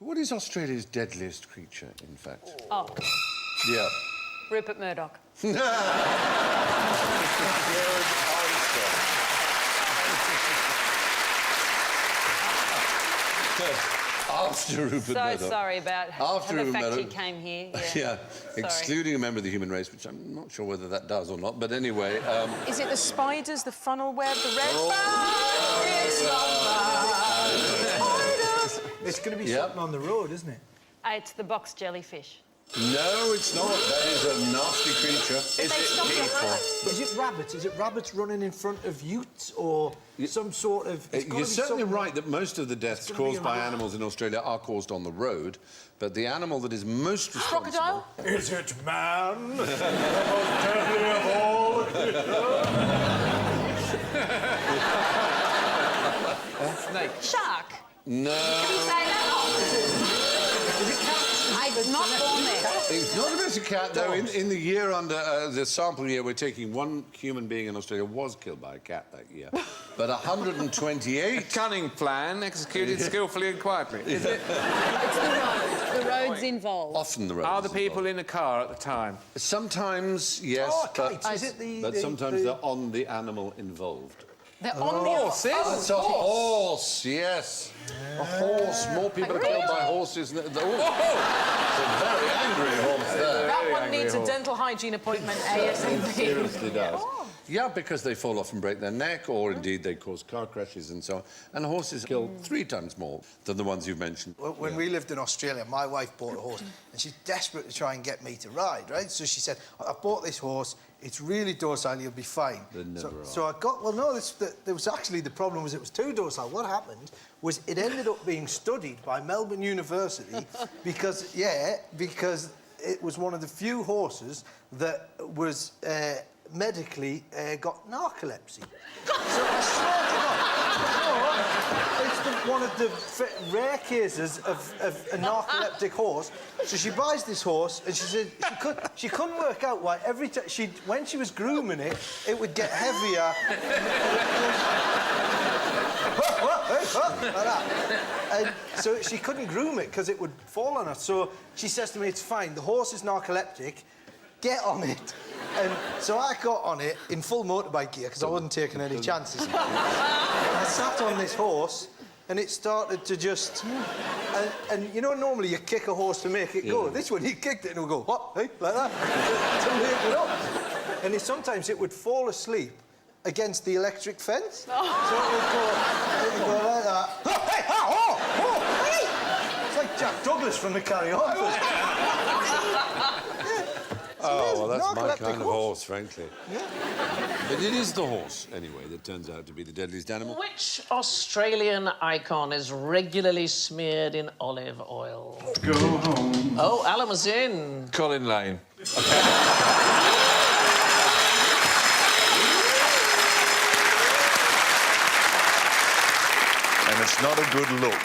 What is Australia's deadliest creature, in fact? Oh. Yeah. Rupert Murdoch. After Rupert Murdoch. So sorry about the fact he came here. Yeah, excluding a member of the human race, which I'm not sure whether that does or not, but anyway... Is it the spiders, the funnel web, the red... It's going to be something on the road, isn't it? It's the box jellyfish. No, it's not. That is a nasty creature. Is it people? Is it rabbits? Is it rabbits running in front of utes or some sort of... You're certainly right that most of the deaths caused by animals in Australia are caused on the road, but the animal that is most responsible... Crocodile? Is it man? The most deadly of all? Snake. Shark? No. Can you say that? I'm not born there. It's not a bit of cat, though. In the year under the sample year, we're taking one human being in Australia was killed by a cat that year. But 128... A cunning plan executed skillfully and quietly. Is it? It's the road. The road's involved. Often the road. Are the people in the car at the time? Sometimes, yes, but sometimes they're on the animal involved. They're on the horse. It's a horse, yes. Yeah. A horse. More people are killed by horses than... It's a very angry horse there. That one needs a dental hygiene appointment ASAP. It seriously does. Yeah, because they fall off and break their neck, or indeed they cause car crashes and so on. And horses kill 3 times more than the ones you've mentioned. When we lived in Australia, my wife bought a horse, and she's desperate to try and get me to ride, right? So she said, I bought this horse, it's really docile, you'll be fine. So I got... Well, no, there was actually... The problem was it was too docile. What happened was it ended up being studied by Melbourne University because it was one of the few horses that was... medically got narcolepsy. So I swear to God, it's one of the rare cases of a narcoleptic horse. So she buys this horse, and she said she couldn't work out why every time when she was grooming it, it would get heavier. Like that. And so she couldn't groom it because it would fall on her. So she says to me, "It's fine. The horse is narcoleptic. Get on it." And so I got on it in full motorbike gear because I wasn't taking any chances. I sat on this horse and it started to just... And you know, normally you kick a horse to make it go. This one, he kicked it and it would go, what? Hey? Like that. To make it up. And sometimes it would fall asleep against the electric fence. So it would go like that. Hey! Oh! Hey! It's like Jack Douglas from the Carry On. Oh, well, that's my kind of horse, frankly. Yeah. But it is the horse, anyway, that turns out to be the deadliest animal. Which Australian icon is regularly smeared in olive oil? Go home. Oh, Alan was in. Colin Lane. And it's not a good look.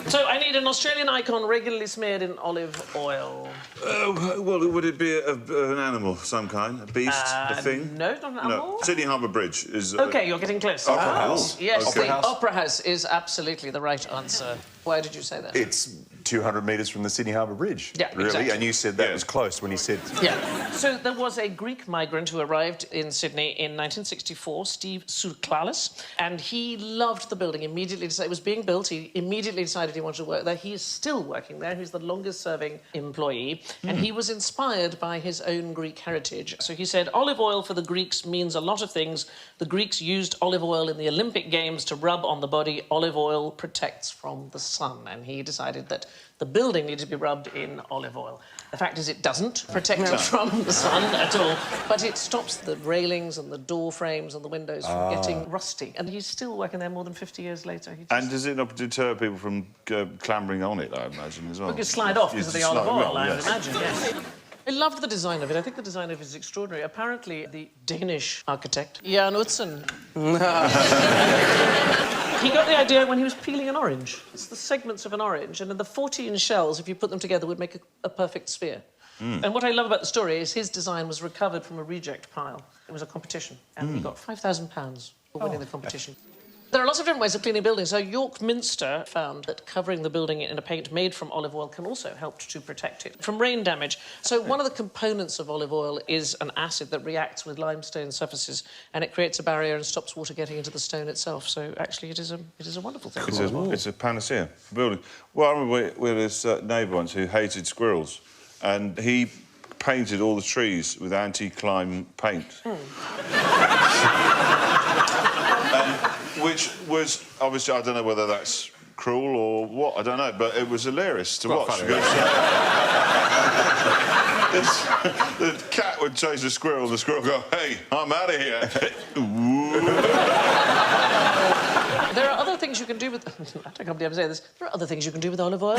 So I need an Australian icon regularly smeared in olive oil. Well, would it be an animal of some kind? A beast? A thing? No, not an animal. No. Sydney Harbour Bridge is... OK, you're getting close. Opera House. Yes, Okay. the Opera House is absolutely the right answer. Why did you say that? It's 200 metres from the Sydney Harbour Bridge. Yeah, really? exactly. And you said that was close when you said... Yeah. So there was a Greek migrant who arrived in Sydney in 1964, Steve Souklalis, and he loved the building, immediately decided it was being built, he immediately decided he wanted to work there. He is still working there, he's the longest-serving employee, and he was inspired by his own Greek heritage. So he said, olive oil for the Greeks means a lot of things. The Greeks used olive oil in the Olympic Games to rub on the body. Olive oil protects from the sun, and he decided that the building needed to be rubbed in olive oil. The fact is it doesn't protect it from the sun at all, but it stops the railings and the door frames and the windows from getting rusty. And he's still working there more than 50 years later. And does it not deter people from clambering on it, I imagine, as well? You can slide off because of the olive oil, I would imagine, yes. I loved the design of it. I think the design of it is extraordinary. Apparently, the Danish architect, Jan Utzon... He got the idea when he was peeling an orange. It's the segments of an orange, and in the 14 shells, if you put them together, would make a perfect sphere. And what I love about the story is his design was recovered from a reject pile. It was a competition, and he got £5,000 for winning the competition. There are lots of different ways of cleaning buildings. So York Minster found that covering the building in a paint made from olive oil can also help to protect it from rain damage. So one of the components of olive oil is an acid that reacts with limestone surfaces, and it creates a barrier and stops water getting into the stone itself. So actually, it is a wonderful thing. It's a panacea for building. Well, I remember we had this neighbour once who hated squirrels, and he painted all the trees with anti-climb paint. Which was, obviously, I don't know whether that's cruel or what, I don't know, but it was hilarious to watch. Because, the cat would chase the squirrel, and the squirrel would go, hey, I'm out of here. There are other things you can do with... I don't believe I'm saying this. There are other things you can do with olive oil.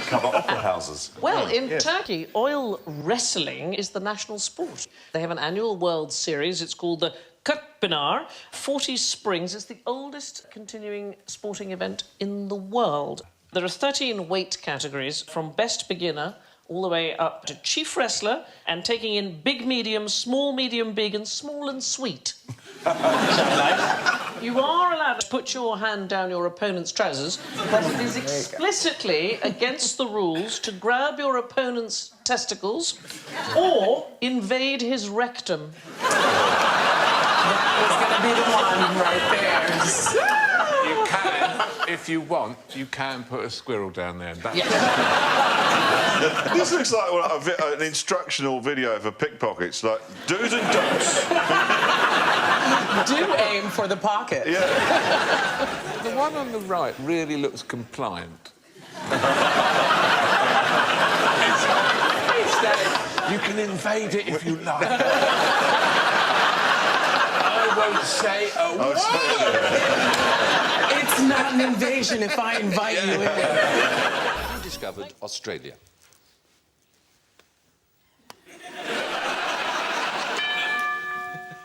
Cover opera houses. Well, in Turkey, oil wrestling is the national sport. They have an annual World Series. It's called the Kutpinar, 40 Springs. It's the oldest continuing sporting event in the world. There are 13 weight categories, from best beginner all the way up to chief wrestler, and taking in big, medium, small, medium, big, and small and sweet. You are allowed to put your hand down your opponent's trousers, but it is explicitly against the rules to grab your opponent's testicles or invade his rectum. It's gonna be the one right there. You can, if you want, you can put a squirrel down there. This looks like an instructional video for pickpockets, like do's and don'ts. Do aim for the pocket. Yeah. The one on the right really looks compliant. You can invade it if you like. I won't say a word. It's not an invasion if I invite you in. Who discovered Australia?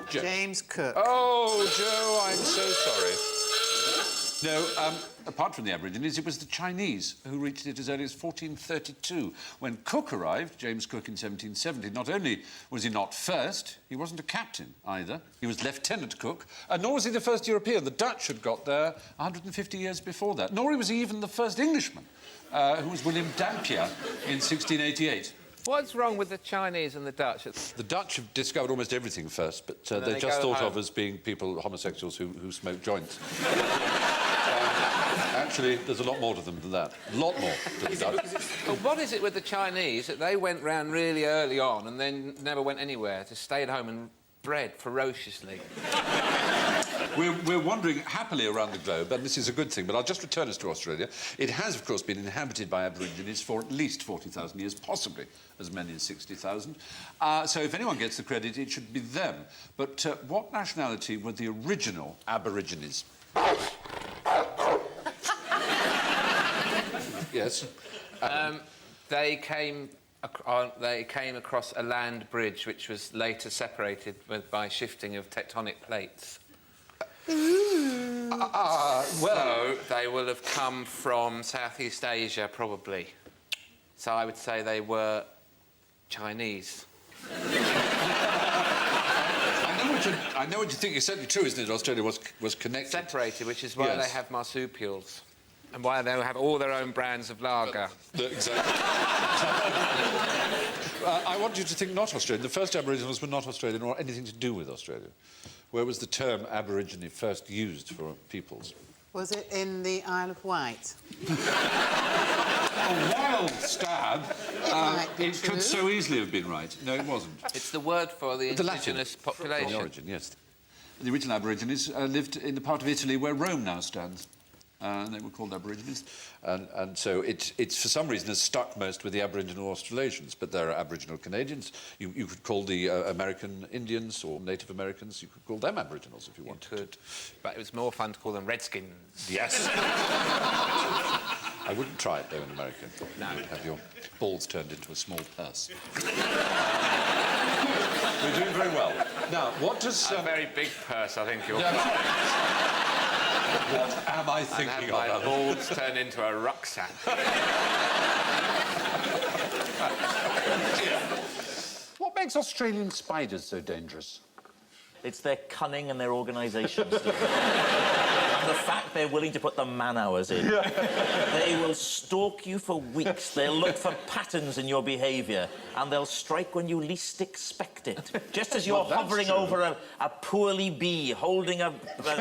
James Cook. Oh, Joe, I'm so sorry. No, apart from the Aborigines, it was the Chinese who reached it as early as 1432. When Cook arrived, James Cook, in 1770, not only was he not first, he wasn't a captain either. He was Lieutenant Cook, and nor was he the first European. The Dutch had got there 150 years before that. Nor was he even the first Englishman, who was William Dampier in 1688. What's wrong with the Chinese and the Dutch? The Dutch have discovered almost everything first, but they're just thought of as being people, homosexuals who smoke joints. Actually, there's a lot more to them than that. A lot more to the Dutch. Well, what is it with the Chinese that they went round really early on and then never went anywhere, just stayed at home and bred ferociously? We're wandering happily around the globe, and this is a good thing, but I'll just return us to Australia. It has, of course, been inhabited by Aborigines for at least 40,000 years, possibly as many as 60,000. So if anyone gets the credit, it should be them. But what nationality were the original Aborigines? Yes? They came across a land bridge which was later separated by shifting of tectonic plates. Well, So they will have come from Southeast Asia, probably. So I would say they were Chinese. I know what you think. It's certainly true, isn't it? Australia was connected. Separated, which is why Yes. they have marsupials. And why they have all their own brands of lager. Exactly. I want you to think not Australian. The first Aboriginals were not Australian or anything to do with Australia. Where was the term Aborigine first used for peoples? Was it in the Isle of Wight? A wild stab. might be It could true. so easily have been right. No, it wasn't. It's the word for the Latin. indigenous population. The origin, yes. The original Aborigines lived in the part of Italy where Rome now stands. They were called Aborigines. And so it's for some reason has stuck most with the Aboriginal Australasians, but there are Aboriginal Canadians. You could call the American Indians or Native Americans, you could call them Aboriginals if you wanted. You could. But it was more fun to call them Redskins. Yes. I wouldn't try it, though, in America. No. You'd have your balls turned into a small purse. We're doing very well. Now, what does... A very big purse, I think you're... What am I And thinking have of? my Alan? balls turned into a rucksack. What makes Australian spiders so dangerous? It's their cunning and their organisation, Stephen. And the fact they're willing to put the man-hours in. They will stalk you for weeks. They'll look for patterns in your behaviour, and they'll strike when you least expect it. Just as you're hovering over a poorly bee, holding a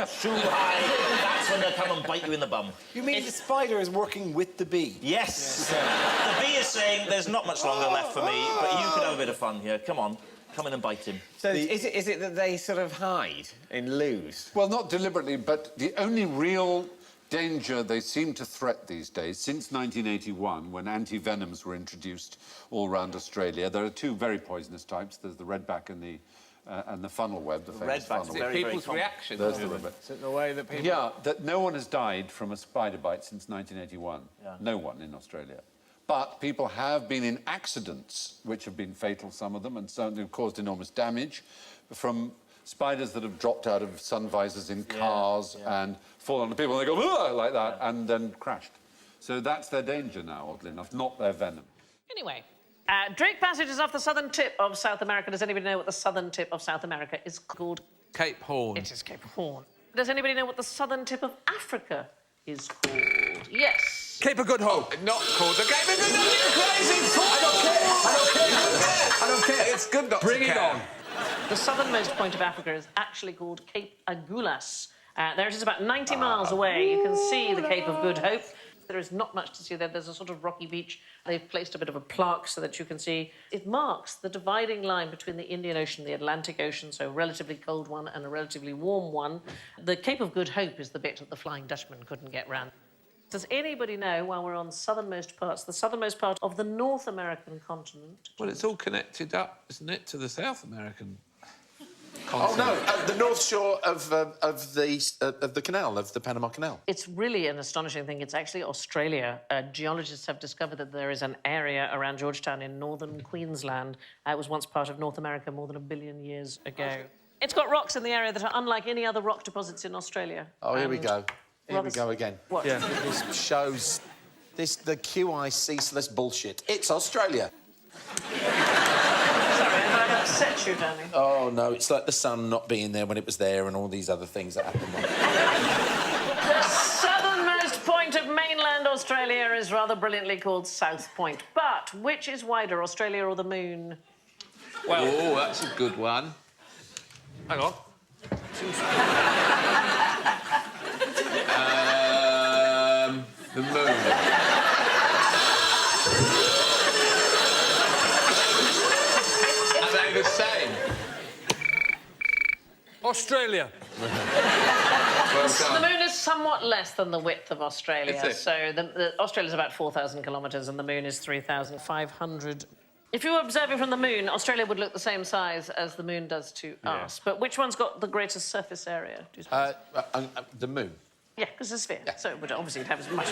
shoe high, that's when they'll come and bite you in the bum. You mean the spider is working with the bee? Yes. The bee is saying, there's not much longer left for me, but you could have a bit of fun here. Come on. Come in and bite him. So is it that they sort of hide and lose? Well, not deliberately, but the only real danger they seem to threat these days, since 1981, when anti-venoms were introduced all around Australia, there are two very poisonous types. There's the redback and the funnel web, the famous funnel web. Very, people's reaction. There's the redback. Is it the way that people... Yeah, that no one has died from a spider bite since 1981. Yeah. No one in Australia. But people have been in accidents, which have been fatal, some of them, and some have caused enormous damage from spiders that have dropped out of sun visors in cars and fallen on people, and they go, "Ugh," like that, and then crashed. So that's their danger now, oddly enough, not their venom. Anyway, Drake Passage is off the southern tip of South America. Does anybody know what the southern tip of South America is called? Cape Horn. It is Cape Horn. Does anybody know what the southern tip of Africa is called? Yes. Cape of Good Hope. Not called the Cape of Good Hope. You're crazy fool! I don't care. It's good not to Bring it care. on. The southernmost point of Africa is actually called Cape Agulhas. There it is, about 90 miles away. You can see the Cape of Good Hope. There is not much to see there. There's a sort of rocky beach. They've placed a bit of a plaque so that you can see. It marks the dividing line between the Indian Ocean and the Atlantic Ocean, so a relatively cold one and a relatively warm one. The Cape of Good Hope is the bit that the Flying Dutchman couldn't get round. Does anybody know, while we're on the southernmost part of the North American continent? Well, it's all connected up, isn't it, to the South American Oh, no, the North Shore of the canal, of the Panama Canal. It's really an astonishing thing. It's actually Australia. Geologists have discovered that there is an area around Georgetown in northern Queensland. It was once part of North America more than 1 billion years ago. It's got rocks in the area that are unlike any other rock deposits in Australia. Oh, here we go. Here rather we go again. What? Yeah. This shows... the QI-ceaseless bullshit. It's Australia. Sorry, have I upset you, Danny? Oh, no, it's like the sun not being there when it was there and all these other things that happened. The southernmost point of mainland Australia is rather brilliantly called South Point. But which is wider, Australia or the moon? Well, oh, that's a good one. Hang on. The moon. Are they the same? Australia. Well The done. moon is somewhat less than the width of Australia. Is it? So Australia's about 4,000 kilometres and the moon is 3,500. If you were observing from the moon, Australia would look the same size as the moon does to us. But which one's got the greatest surface area, do you suppose? The moon. Yeah, because it's a sphere. Yeah. So it would obviously have as much...